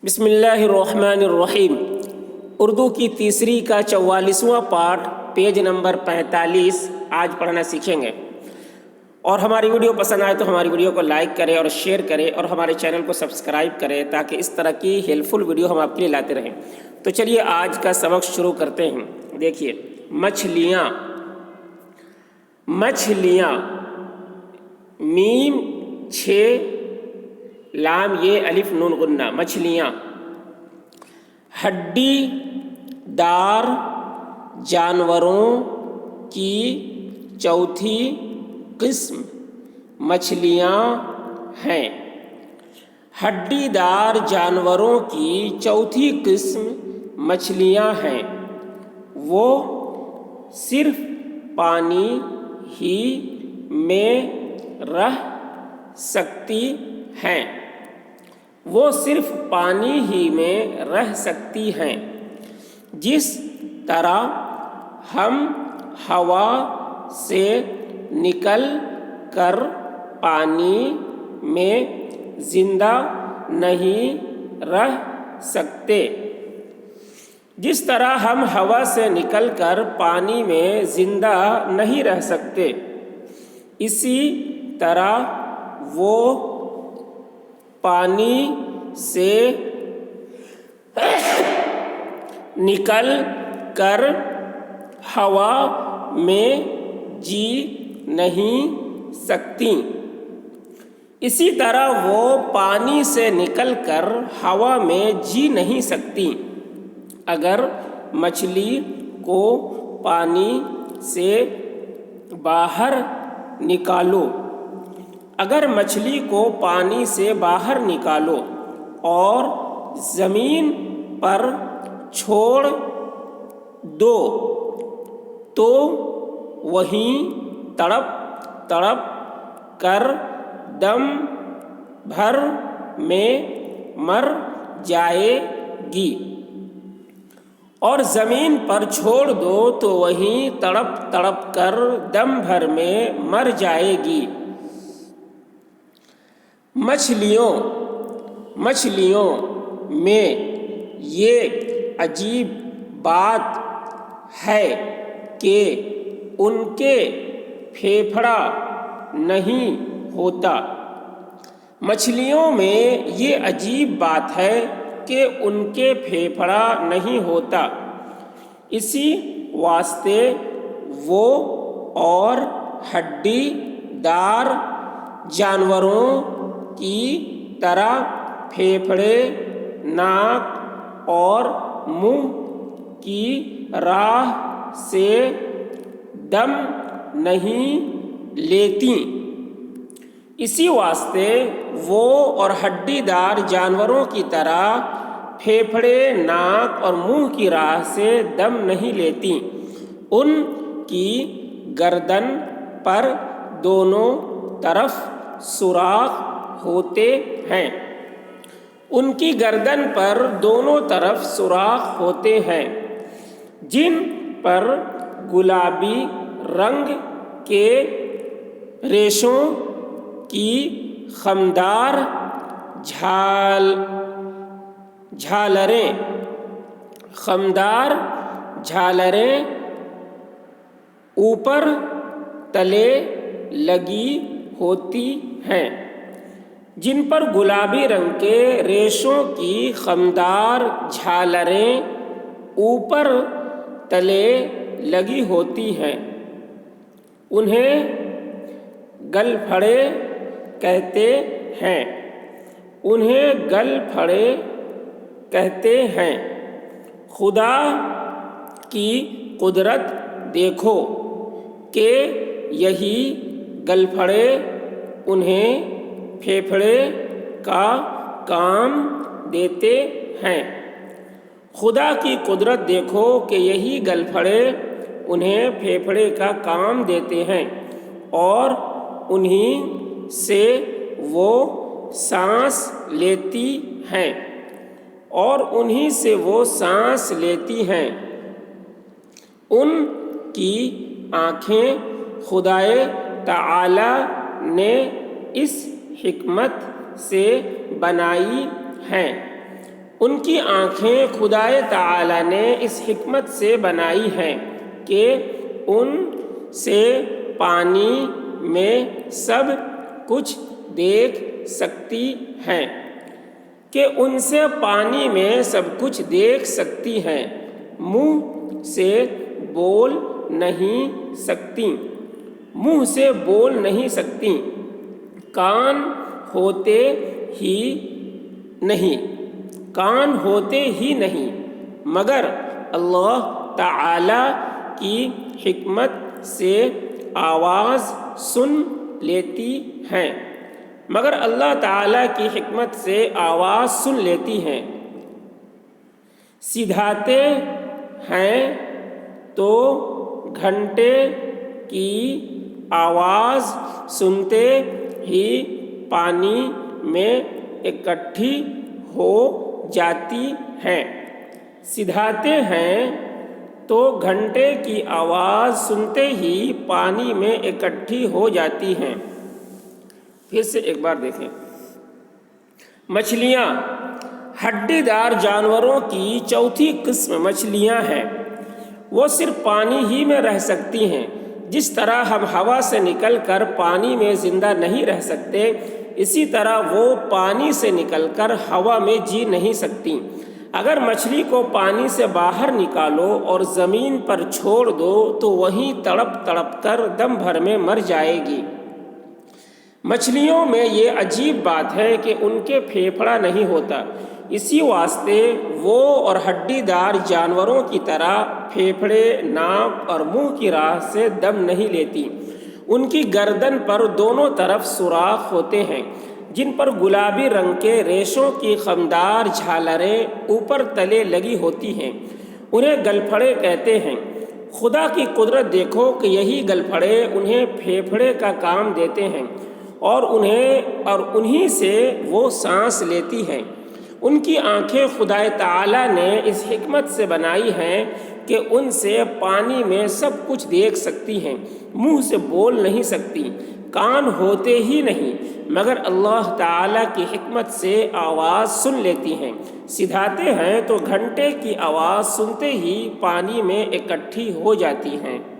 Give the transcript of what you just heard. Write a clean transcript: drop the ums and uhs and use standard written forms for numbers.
بسم اللہ الرحمن الرحیم۔ اردو کی تیسری کا 44واں پارٹ پیج نمبر 45 آج پڑھنا سیکھیں گے۔ اور ہماری ویڈیو پسند آئے تو ہماری ویڈیو کو لائک کریں اور شیئر کریں اور ہمارے چینل کو سبسکرائب کریں تاکہ اس طرح کی ہیلپ فل ویڈیو ہم آپ کے لیے لاتے رہیں۔ تو چلیے آج کا سبق شروع کرتے ہیں۔ دیکھیے، مچھلیاں، مچھلیاں، میم 6 لام یہ الف نون غنہ، مچھلیاں۔ ہڈی دار جانوروں کی چوتھی قسم مچھلیاں ہیں۔ ہڈی دار جانوروں کی چوتھی قسم مچھلیاں ہیں۔ وہ صرف پانی ہی میں رہ سکتی ہیں۔ وہ صرف پانی ہی میں رہ سکتی ہیں۔ جس طرح ہم ہوا سے نکل کر پانی میں زندہ نہیں رہ سکتے، جس طرح ہم ہوا سے نکل کر پانی میں زندہ نہیں رہ سکتے، اسی طرح وہ پانی سے نکل کر ہوا میں جی نہیں سکتی۔ اسی طرح وہ پانی سے نکل کر ہوا میں جی نہیں سکتی۔ اگر مچھلی کو پانی سے باہر نکالو، اگر مچھلی کو پانی سے باہر نکالو اور زمین پر چھوڑ دو تو وہیں تڑپ تڑپ کر دم بھر میں مر جائے گی، اور زمین پر چھوڑ دو تو وہیں تڑپ تڑپ کر دم بھر میں مر جائے گی۔ مچھلیوں میں یہ عجیب بات ہے کہ ان کے پھیپھڑا نہیں ہوتا۔ مچھلیوں میں یہ عجیب بات ہے کہ ان کے پھیپھڑا نہیں ہوتا، اسی واسطے وہ اور ہڈی دار جانوروں کی طرح پھیپھڑے، ناک اور منہ کی راہ سے دم نہیں لیتی۔ اسی واسطے وہ اور ہڈی دار جانوروں کی طرح پھیپھڑے، ناک اور منہ کی راہ سے دم نہیں لیتی۔ ان کی گردن پر دونوں طرف سوراخ ہوتے ہیں۔ ان کی گردن پر دونوں طرف سوراخ ہوتے ہیں، جن پر گلابی رنگ کے ریشوں کی خمدار جھالریں اوپر تلے لگی ہوتی ہیں۔ جن پر گلابی رنگ کے ریشوں کی خمدار جھالریں اوپر تلے لگی ہوتی ہیں، انہیں گل پھڑے کہتے ہیں۔ انہیں گل پھڑے کہتے ہیں۔ خدا کی قدرت دیکھو کہ یہی گل پھڑے انہیں پھیپھڑے کا کام دیتے ہیں۔ خدا کی قدرت دیکھو کہ یہی گل پھڑے انہیں پھیپھڑے کا کام دیتے ہیں، اور انہی سے وہ سانس لیتی ہیں، اور انہی سے وہ سانس لیتی ہیں۔ ان کی آنکھیں خدائے تعالی نے اس حکمت سے بنائی ہیں ان کی آنکھیں خدائے تعالی نے اس حکمت سے بنائی ہیں کہ ان سے پانی میں سب کچھ دیکھ سکتی ہیں منہ سے بول نہیں سکتی کان ہوتے ہی نہیں مگر اللہ تعالی کی حکمت سے آواز سن لیتی ہیں سدھاتے ہیں تو گھنٹے کی آواز سنتے ہی پانی میں اکٹھی ہو جاتی ہیں سدھاتے ہیں تو گھنٹے کی آواز سنتے ہی پانی میں اکٹھی ہو جاتی ہیں۔ پھر سے ایک بار دیکھیں، مچھلیاں ہڈی دار جانوروں کی چوتھی قسم مچھلیاں ہیں۔ وہ صرف پانی ہی میں رہ سکتی ہیں۔ جس طرح ہم ہوا سے نکل کر پانی میں زندہ نہیں رہ سکتے، اسی طرح وہ پانی سے نکل کر ہوا میں جی نہیں سکتی۔ اگر مچھلی کو پانی سے باہر نکالو اور زمین پر چھوڑ دو تو وہیں تڑپ تڑپ کر دم بھر میں مر جائے گی۔ مچھلیوں میں یہ عجیب بات ہے کہ ان کے پھیپھڑا نہیں ہوتا، اسی واسطے وہ اور ہڈی دار جانوروں کی طرح پھیپھڑے، ناک اور منہ کی راہ سے دم نہیں لیتی۔ ان کی گردن پر دونوں طرف سوراخ ہوتے ہیں جن پر گلابی رنگ کے ریشوں کی خمدار جھالریں اوپر تلے لگی ہوتی ہیں، انہیں گلپھڑے کہتے ہیں۔ خدا کی قدرت دیکھو کہ یہی گلپھڑے انہیں پھیپھڑے کا کام دیتے ہیں اور انہی سے وہ سانس لیتی ہیں۔ ان کی آنکھیں خدائے تعالی نے اس حکمت سے بنائی ہیں کہ ان سے پانی میں سب کچھ دیکھ سکتی ہیں، منہ سے بول نہیں سکتی، کان ہوتے ہی نہیں مگر اللہ تعالی کی حکمت سے آواز سن لیتی ہیں، سدھاتے ہیں تو گھنٹے کی آواز سنتے ہی پانی میں اکٹھی ہو جاتی ہیں۔